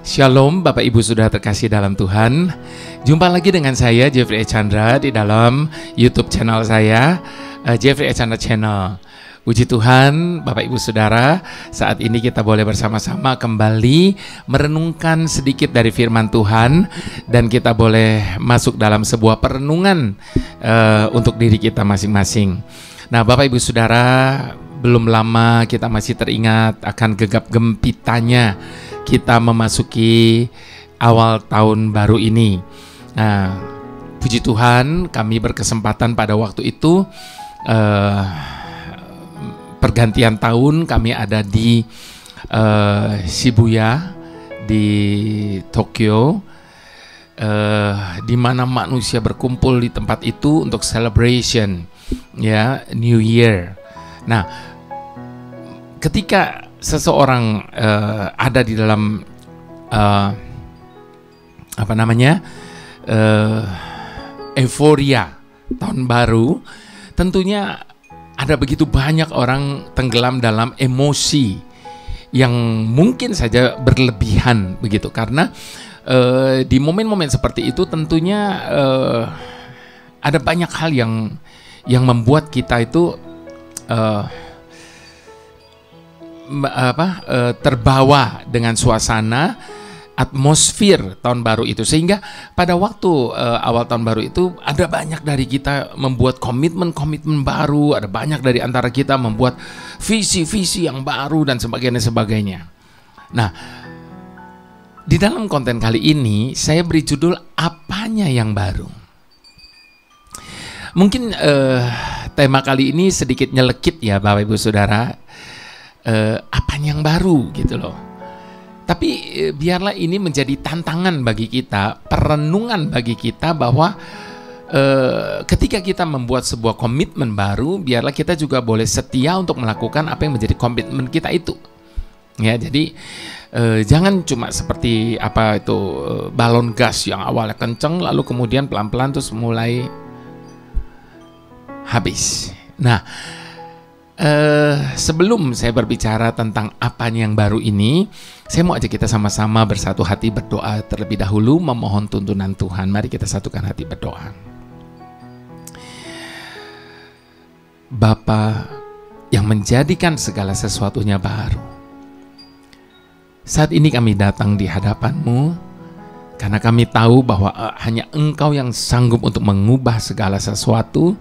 Shalom Bapak Ibu Saudara terkasih dalam Tuhan. Jumpa lagi dengan saya Jeffrey E. Chandra di dalam YouTube channel saya, Jeffrey E. Chandra Channel. Puji Tuhan Bapak Ibu Saudara, saat ini kita boleh bersama-sama kembali merenungkan sedikit dari firman Tuhan. Dan kita boleh masuk dalam sebuah perenungan untuk diri kita masing-masing. Nah Bapak Ibu Saudara, belum lama kita masih teringat akan gegap gempitanya kita memasuki awal tahun baru ini. Nah, puji Tuhan kami berkesempatan pada waktu itu pergantian tahun kami ada di Shibuya di Tokyo, di mana manusia berkumpul di tempat itu untuk celebration ya New Year. Nah, ketika seseorang ada di dalam euforia tahun baru, tentunya ada begitu banyak orang tenggelam dalam emosi yang mungkin saja berlebihan begitu, karena di momen-momen seperti itu tentunya ada banyak hal yang membuat kita itu terbawa dengan suasana atmosfer tahun baru itu, sehingga pada waktu awal tahun baru itu ada banyak dari kita membuat komitmen baru, ada banyak dari antara kita membuat visi yang baru dan sebagainya. Nah, di dalam konten kali ini saya beri judul apanya yang baru. Mungkin tema kali ini sedikit nyelekit ya Bapak Ibu Saudara. Apa yang baru gitu loh. Tapi biarlah ini menjadi tantangan bagi kita, perenungan bagi kita bahwa ketika kita membuat sebuah komitmen baru, biarlah kita juga boleh setia untuk melakukan apa yang menjadi komitmen kita itu. Ya, jadi jangan cuma seperti balon gas yang awalnya kenceng lalu kemudian pelan-pelan terus mulai habis. Nah, sebelum saya berbicara tentang apa yang baru ini, saya mau ajak kita sama-sama bersatu hati berdoa terlebih dahulu, memohon tuntunan Tuhan. Mari kita satukan hati berdoa. Bapa yang menjadikan segala sesuatunya baru, saat ini kami datang di hadapan-Mu karena kami tahu bahwa hanya Engkau yang sanggup untuk mengubah segala sesuatu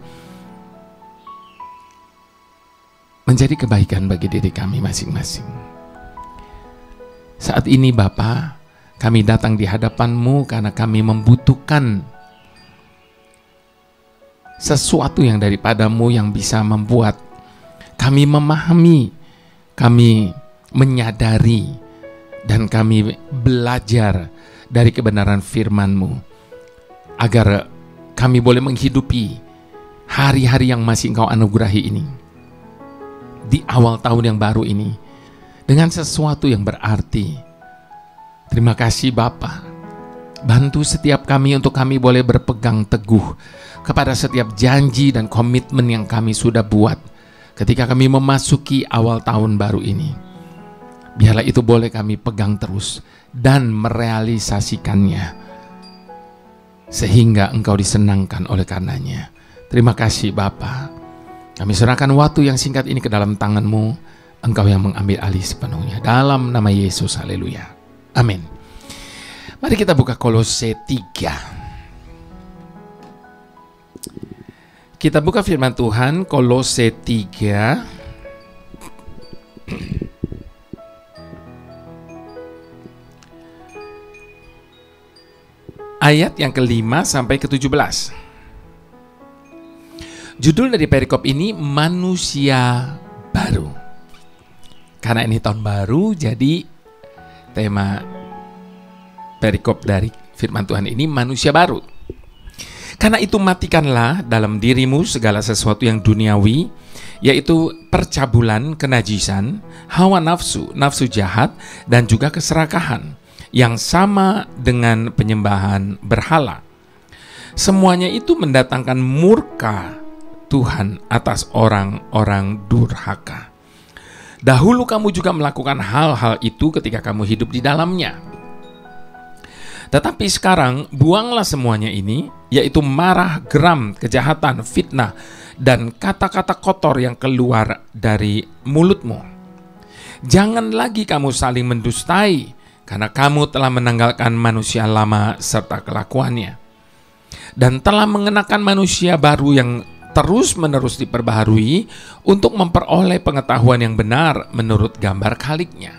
menjadi kebaikan bagi diri kami masing-masing. Saat ini Bapa, kami datang di hadapan-Mu karena kami membutuhkan sesuatu yang daripada-Mu yang bisa membuat kami memahami, kami menyadari, dan kami belajar dari kebenaran firman-Mu, agar kami boleh menghidupi hari-hari yang masih Engkau anugerahi ini di awal tahun yang baru ini dengan sesuatu yang berarti. Terima kasih Bapa. Bantu setiap kami untuk kami boleh berpegang teguh kepada setiap janji dan komitmen yang kami sudah buat ketika kami memasuki awal tahun baru ini. Biarlah itu boleh kami pegang terus dan merealisasikannya sehingga Engkau disenangkan oleh karenanya. Terima kasih Bapa. Kami serahkan waktu yang singkat ini ke dalam tangan-Mu. Engkau yang mengambil alih sepenuhnya. Dalam nama Yesus, haleluya. Amin. Mari kita buka Kolose 3. Kita buka firman Tuhan, Kolose 3. Ayat yang ke-5 sampai ke-17. Judul dari perikop ini manusia baru. Karena ini tahun baru, jadi tema perikop dari firman Tuhan ini manusia baru. Karena itu matikanlah dalam dirimu segala sesuatu yang duniawi, yaitu percabulan, kenajisan, hawa nafsu, nafsu jahat, dan juga keserakahan, yang sama dengan penyembahan berhala. Semuanya itu mendatangkan murka Tuhan atas orang-orang durhaka. Dahulu kamu juga melakukan hal-hal itu ketika kamu hidup di dalamnya. Tetapi sekarang buanglah semuanya ini, yaitu marah, geram, kejahatan, fitnah, dan kata-kata kotor yang keluar dari mulutmu. Jangan lagi kamu saling mendustai, karena kamu telah menanggalkan manusia lama serta kelakuannya, dan telah mengenakan manusia baru yang terus-menerus diperbaharui untuk memperoleh pengetahuan yang benar menurut gambar Khaliknya.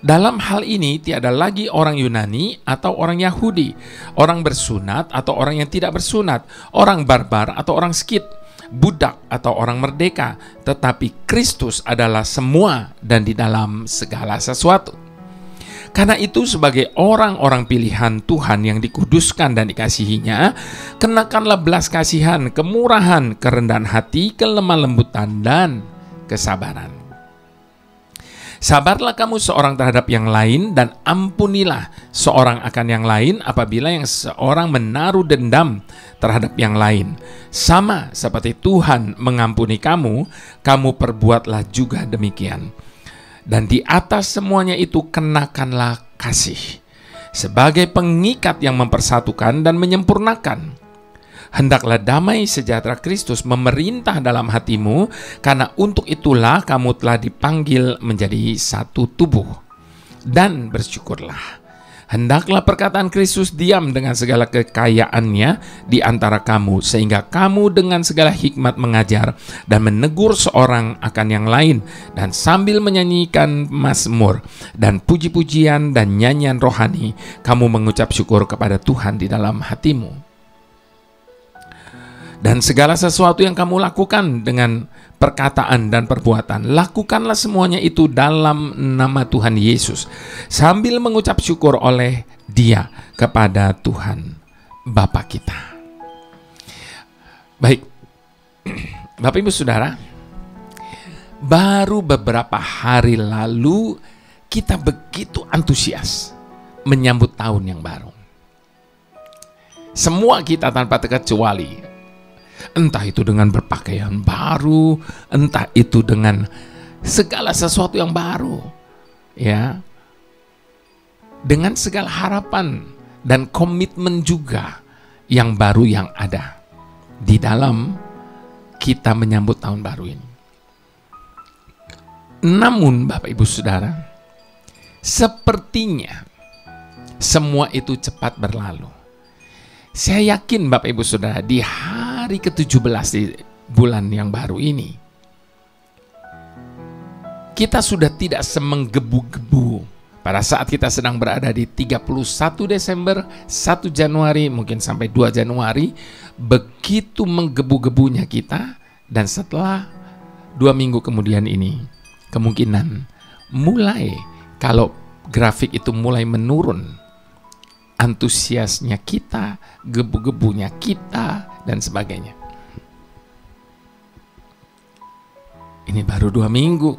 Dalam hal ini tiada lagi orang Yunani atau orang Yahudi, orang bersunat atau orang yang tidak bersunat, orang barbar atau orang Skit, budak atau orang merdeka, tetapi Kristus adalah semua dan di dalam segala sesuatu. Karena itu sebagai orang-orang pilihan Tuhan yang dikuduskan dan dikasihinya, kenakanlah belas kasihan, kemurahan, kerendahan hati, kelemah lembutan, dan kesabaran. Sabarlah kamu seorang terhadap yang lain, dan ampunilah seorang akan yang lain apabila yang seorang menaruh dendam terhadap yang lain. Sama seperti Tuhan mengampuni kamu, kamu perbuatlah juga demikian. Dan di atas semuanya itu kenakanlah kasih sebagai pengikat yang mempersatukan dan menyempurnakan. Hendaklah damai sejahtera Kristus memerintah dalam hatimu, karena untuk itulah kamu telah dipanggil menjadi satu tubuh. Dan bersyukurlah. Hendaklah perkataan Kristus diam dengan segala kekayaannya di antara kamu, sehingga kamu dengan segala hikmat mengajar dan menegur seorang akan yang lain, dan sambil menyanyikan mazmur dan puji-pujian dan nyanyian rohani, kamu mengucap syukur kepada Tuhan di dalam hatimu. Dan segala sesuatu yang kamu lakukan dengan perkataan dan perbuatan, lakukanlah semuanya itu dalam nama Tuhan Yesus, sambil mengucap syukur oleh Dia kepada Tuhan Bapa kita. Baik, Bapak Ibu Saudara, baru beberapa hari lalu kita begitu antusias menyambut tahun yang baru. Semua kita tanpa terkecuali, entah itu dengan berpakaian baru, entah itu dengan segala sesuatu yang baru, ya, dengan segala harapan dan komitmen juga yang baru yang ada di dalam kita menyambut tahun baru ini. Namun Bapak Ibu Saudara, sepertinya semua itu cepat berlalu. Saya yakin Bapak Ibu Saudara, di hari ke-17 di bulan yang baru ini, kita sudah tidak semenggebu-gebu pada saat kita sedang berada di 31 Desember, 1 Januari, mungkin sampai 2 Januari, begitu menggebu-gebunya kita, dan setelah 2 minggu kemudian ini, kemungkinan mulai, kalau grafik itu mulai menurun, antusiasnya kita, gebu-gebunya kita, dan sebagainya. Ini baru 2 minggu,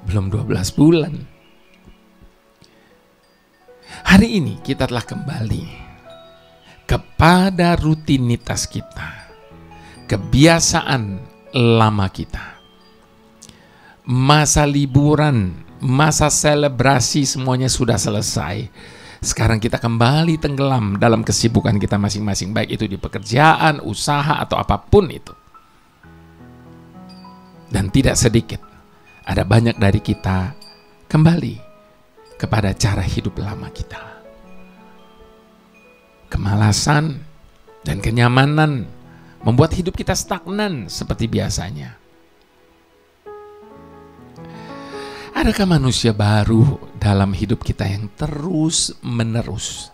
belum 12 bulan. Hari ini kita telah kembali kepada rutinitas kita, kebiasaan lama kita. Masa liburan, masa selebrasi semuanya sudah selesai. Sekarang kita kembali tenggelam dalam kesibukan kita masing-masing, baik itu di pekerjaan, usaha, atau apapun itu. Dan tidak sedikit, ada banyak dari kita kembali kepada cara hidup lama kita. Kemalasan dan kenyamanan membuat hidup kita stagnan seperti biasanya. Adakah manusia baru dalam hidup kita yang terus-menerus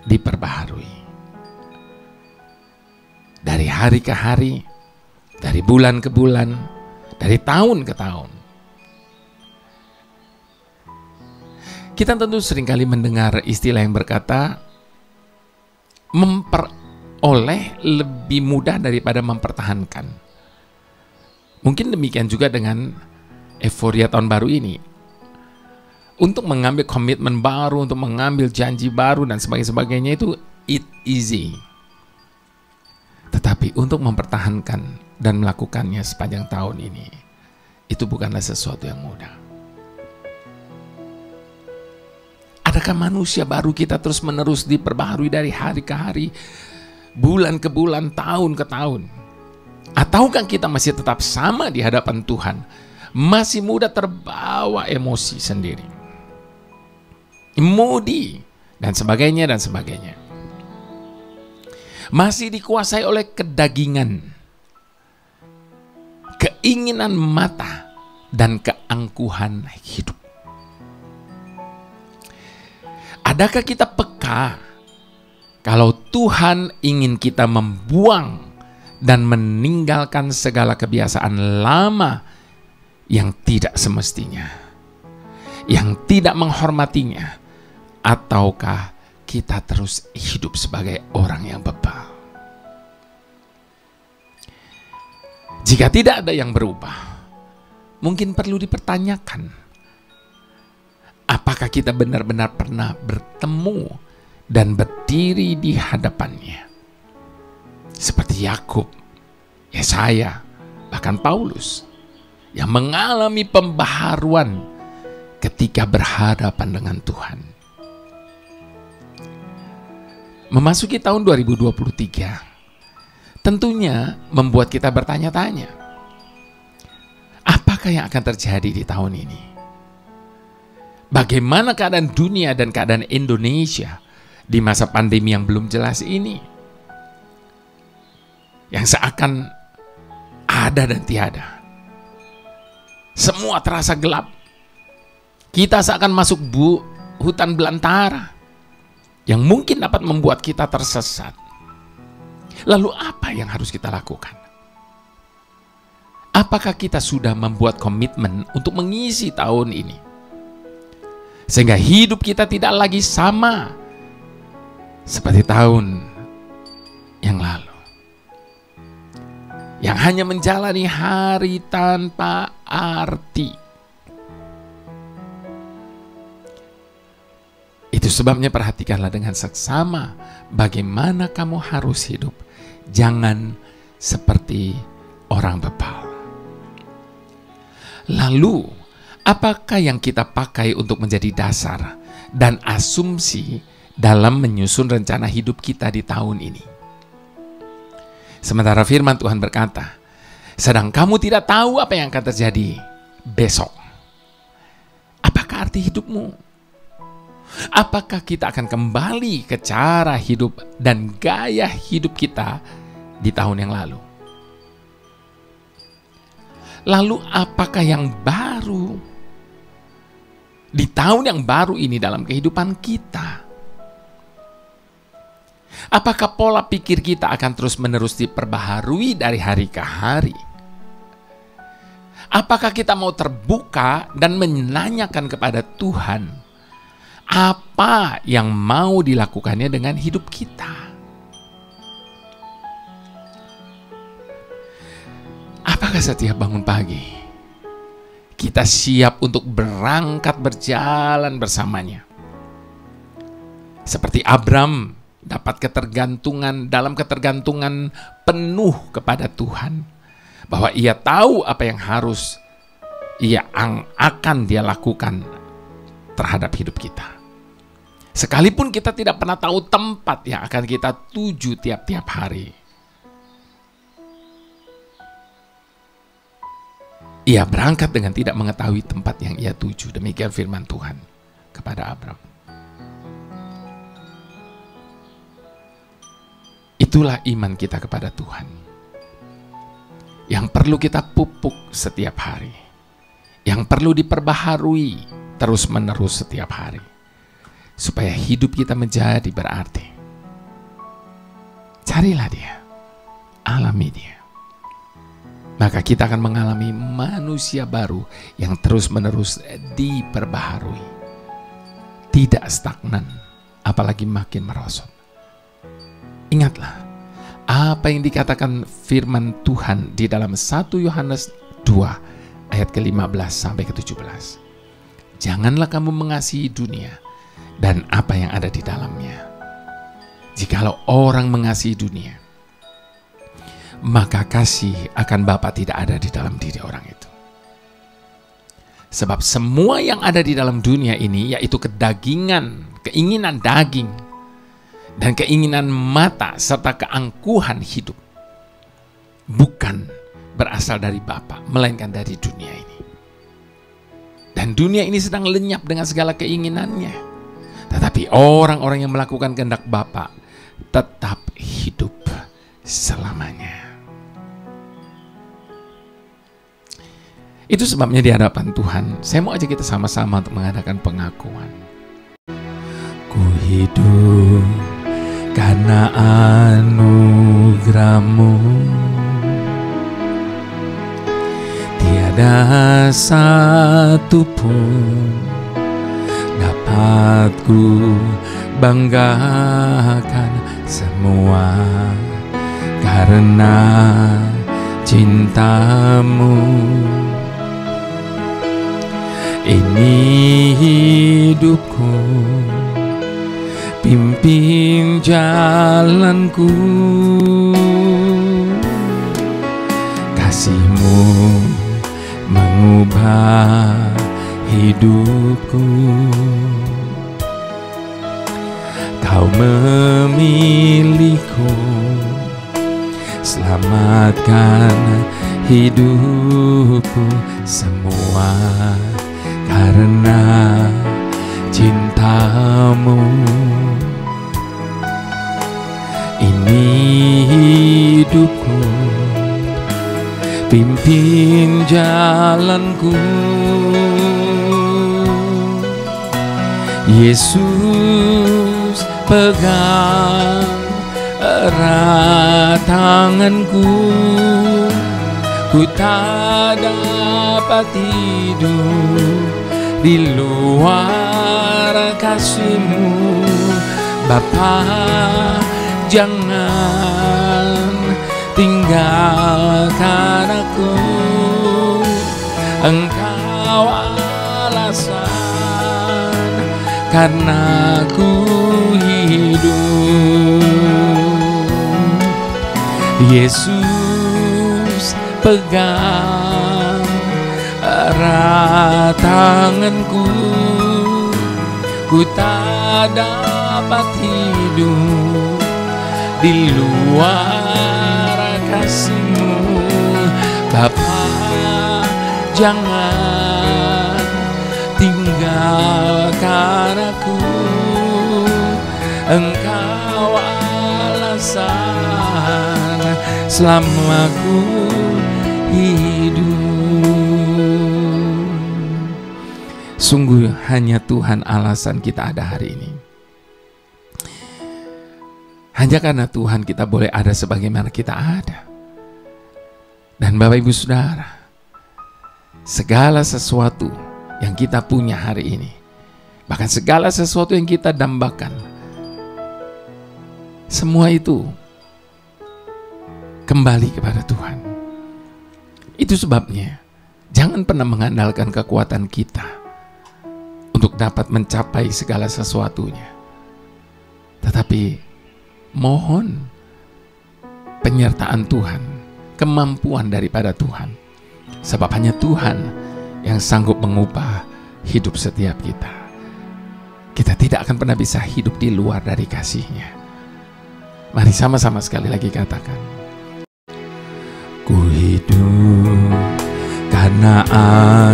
diperbaharui? Dari hari ke hari, dari bulan ke bulan, dari tahun ke tahun. Kita tentu seringkali mendengar istilah yang berkata, memperoleh lebih mudah daripada mempertahankan. Mungkin demikian juga dengan euforia tahun baru ini. Untuk mengambil komitmen baru, untuk mengambil janji baru dan sebagainya itu it easy. Tetapi untuk mempertahankan dan melakukannya sepanjang tahun ini, itu bukanlah sesuatu yang mudah. Adakah manusia baru kita terus-menerus diperbaharui dari hari ke hari, bulan ke bulan, tahun ke tahun? Ataukah kita masih tetap sama di hadapan Tuhan, masih mudah terbawa emosi sendiri, moody, dan sebagainya dan sebagainya? Masih dikuasai oleh kedagingan, keinginan mata, dan keangkuhan hidup. Adakah kita peka kalau Tuhan ingin kita membuang dan meninggalkan segala kebiasaan lama yang tidak semestinya, yang tidak menghormatinya, ataukah kita terus hidup sebagai orang yang bebal? Jika tidak ada yang berubah, mungkin perlu dipertanyakan, apakah kita benar-benar pernah bertemu dan berdiri di hadapannya? Seperti Yakub, Yesaya, bahkan Paulus yang mengalami pembaharuan ketika berhadapan dengan Tuhan. Memasuki tahun 2023 tentunya membuat kita bertanya-tanya, apakah yang akan terjadi di tahun ini? Bagaimana keadaan dunia dan keadaan Indonesia di masa pandemi yang belum jelas ini? Yang seakan ada dan tiada. Semua terasa gelap. Kita seakan masuk hutan belantara yang mungkin dapat membuat kita tersesat. Lalu apa yang harus kita lakukan? Apakah kita sudah membuat komitmen untuk mengisi tahun ini, sehingga hidup kita tidak lagi sama seperti tahun yang lalu, yang hanya menjalani hari tanpa arti? Itu sebabnya perhatikanlah dengan seksama bagaimana kamu harus hidup. Jangan seperti orang bebal. Lalu, apakah yang kita pakai untuk menjadi dasar dan asumsi dalam menyusun rencana hidup kita di tahun ini? Sementara firman Tuhan berkata, sedang kamu tidak tahu apa yang akan terjadi besok. Apakah arti hidupmu? Apakah kita akan kembali ke cara hidup dan gaya hidup kita di tahun yang lalu? Lalu apakah yang baru di tahun yang baru ini dalam kehidupan kita? Apakah pola pikir kita akan terus-menerus diperbaharui dari hari ke hari? Apakah kita mau terbuka dan menanyakan kepada Tuhan apa yang mau dilakukannya dengan hidup kita? Apakah setiap bangun pagi kita siap untuk berangkat berjalan bersamanya? Seperti Abram dapat dalam ketergantungan penuh kepada Tuhan, bahwa ia tahu apa yang harus akan dia lakukan terhadap hidup kita. Sekalipun kita tidak pernah tahu tempat yang akan kita tuju tiap-tiap hari, ia berangkat dengan tidak mengetahui tempat yang ia tuju. Demikian firman Tuhan kepada Abram. Itulah iman kita kepada Tuhan, yang perlu kita pupuk setiap hari, yang perlu diperbaharui terus-menerus setiap hari, supaya hidup kita menjadi berarti. Carilah Dia, alami Dia, maka kita akan mengalami manusia baru yang terus-menerus diperbaharui, tidak stagnan, apalagi makin merosot. Ingatlah apa yang dikatakan firman Tuhan di dalam 1 Yohanes 2 ayat ke-15 sampai ke-17. Janganlah kamu mengasihi dunia dan apa yang ada di dalamnya. Jikalau orang mengasihi dunia, maka kasih akan Bapa tidak ada di dalam diri orang itu. Sebab semua yang ada di dalam dunia ini, yaitu kedagingan, keinginan daging, dan keinginan mata, serta keangkuhan hidup, bukan berasal dari Bapa, melainkan dari dunia ini. Dan dunia ini sedang lenyap dengan segala keinginannya. Tetapi orang-orang yang melakukan kehendak Bapa tetap hidup selamanya. Itu sebabnya di hadapan Tuhan, saya mau ajak kita sama-sama untuk mengadakan pengakuan. Ku hidup karena anugerah-Mu, tiada satu pun dapat ku banggakan, semua karena cinta-Mu. Ini hidupku, pimpin jalanku, kasih-Mu mengubah hidupku. Kau memilihku, selamatkan hidupku, semua karena cinta-Mu. Ini hidupku, pimpin jalanku, Yesus pegang erat tanganku, ku tak dapat hidup di luar kasih-Mu. Bapa, jangan tinggalkan aku, Engkau alasan karena ku hidup. Yesus pegang erat tanganku, ku tak dapat hidup di luar kasih-Mu. Bapa, jangan tinggalkan aku, Engkau alasan selama ku hidup. Sungguh hanya Tuhan alasan kita ada hari ini. Hanya karena Tuhan kita boleh ada sebagaimana kita ada. Dan Bapak Ibu Saudara, segala sesuatu yang kita punya hari ini, bahkan segala sesuatu yang kita dambakan, semua itu kembali kepada Tuhan. Itu sebabnya jangan pernah mengandalkan kekuatan kita untuk dapat mencapai segala sesuatunya, tetapi mohon penyertaan Tuhan, kemampuan daripada Tuhan. Sebab hanya Tuhan yang sanggup mengubah hidup setiap kita. Kita tidak akan pernah bisa hidup di luar dari kasih-Nya. Mari sama-sama sekali lagi katakan, ku hidup karena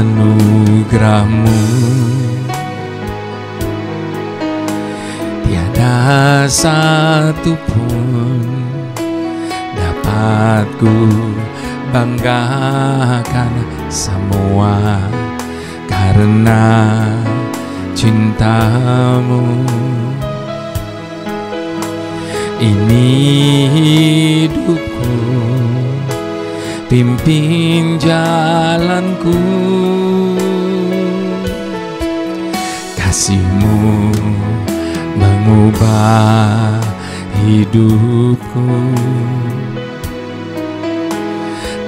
anugerah-Mu, tiada satu pun dapat ku banggakan, semua karena cinta-Mu. Ini hidupku, pimpin jalanku, kasih-Mu mengubah hidupku.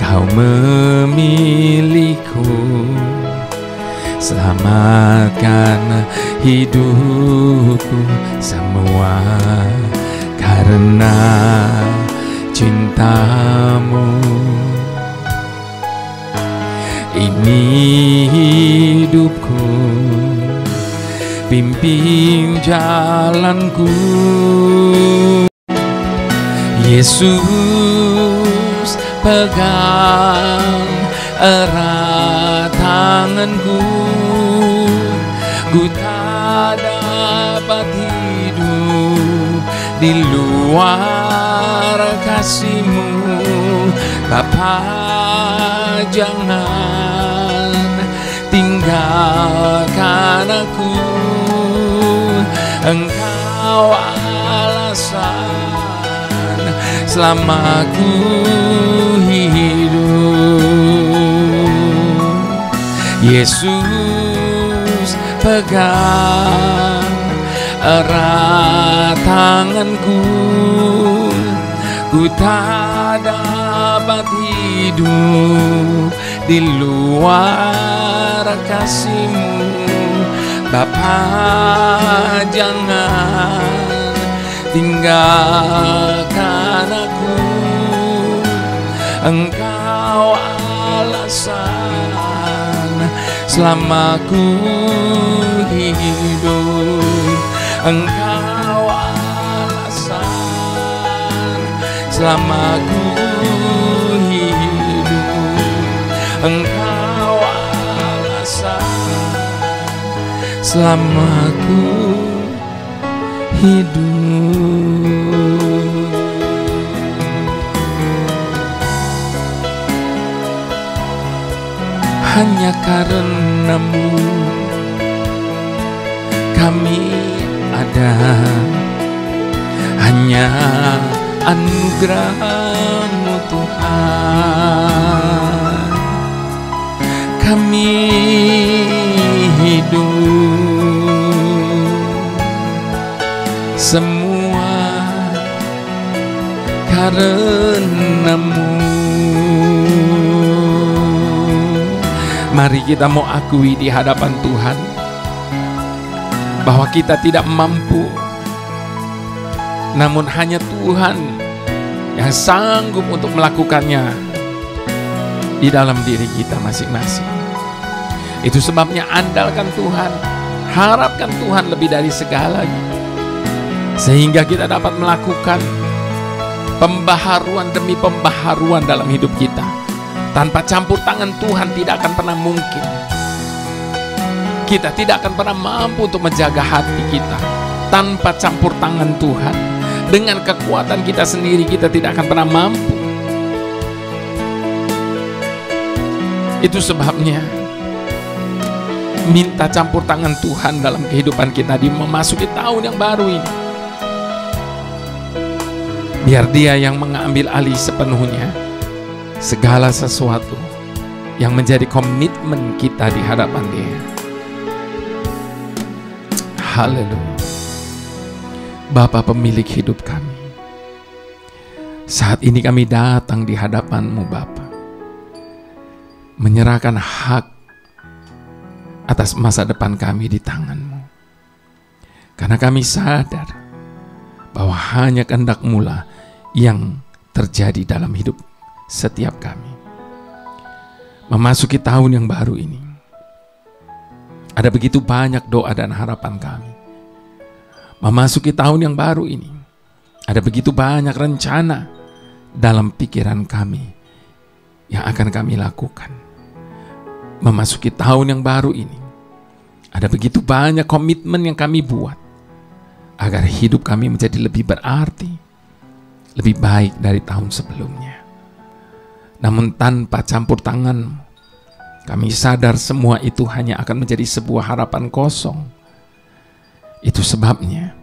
Kau memilihku, selamatkan hidupku, semua karena cinta-Mu. ini hidupku, pimpin jalanku. Yesus, pegang erat tanganku, ku tak dapat hidup di luar kasih-Mu. Bapa, jangan tinggalkan aku, Engkau alasan selama ku hidup. Yesus, pegang erat tanganku, ku tak dapat hidup di luar kasih-Mu. Bapa, jangan tinggalkan aku, Engkau alasan selama ku hidup. Engkau alasan selama ku hidup. Engkau alasan selama ku hidup. Hanya karena-Mu kami ada, hanya anugerah-Mu Tuhan kami hidup. Semua karena-Mu. Mari kita mau akui di hadapan Tuhan bahwa kita tidak mampu, namun hanya Tuhan yang sanggup untuk melakukannya di dalam diri kita masing-masing. Itu sebabnya andalkan Tuhan, harapkan Tuhan lebih dari segalanya, sehingga kita dapat melakukan pembaharuan demi pembaharuan dalam hidup kita. Tanpa campur tangan Tuhan tidak akan pernah mungkin. Kita tidak akan pernah mampu untuk menjaga hati kita tanpa campur tangan Tuhan. Dengan kekuatan kita sendiri kita tidak akan pernah mampu. Itu sebabnya minta campur tangan Tuhan dalam kehidupan kita di memasuki tahun yang baru ini. Biar Dia yang mengambil alih sepenuhnya segala sesuatu yang menjadi komitmen kita di hadapan Dia. Haleluya. Bapa pemilik hidup kami, saat ini kami datang di hadapan-Mu Bapa, menyerahkan hak atas masa depan kami di tangan-Mu. Karena kami sadar bahwa hanya kehendak-Mu lah yang terjadi dalam hidup setiap kami. Memasuki tahun yang baru ini, ada begitu banyak doa dan harapan kami. Memasuki tahun yang baru ini, ada begitu banyak rencana dalam pikiran kami yang akan kami lakukan. Memasuki tahun yang baru ini, ada begitu banyak komitmen yang kami buat agar hidup kami menjadi lebih berarti, lebih baik dari tahun sebelumnya. Namun tanpa campur tangan, kami sadar semua itu hanya akan menjadi sebuah harapan kosong. Itu sebabnya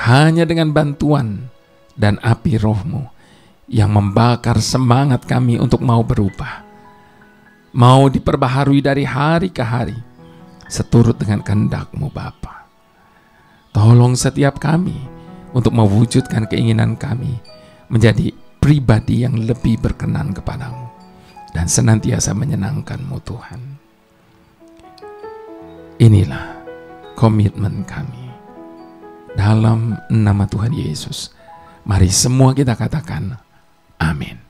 hanya dengan bantuan dan api Roh-Mu yang membakar semangat kami untuk mau berubah, mau diperbaharui dari hari ke hari seturut dengan kehendak-Mu Bapa. Tolong setiap kami untuk mewujudkan keinginan kami menjadi pribadi yang lebih berkenan kepadamu dan senantiasa menyenangkan-Mu Tuhan. Inilah komitmen kami. Dalam nama Tuhan Yesus, mari semua kita katakan amin.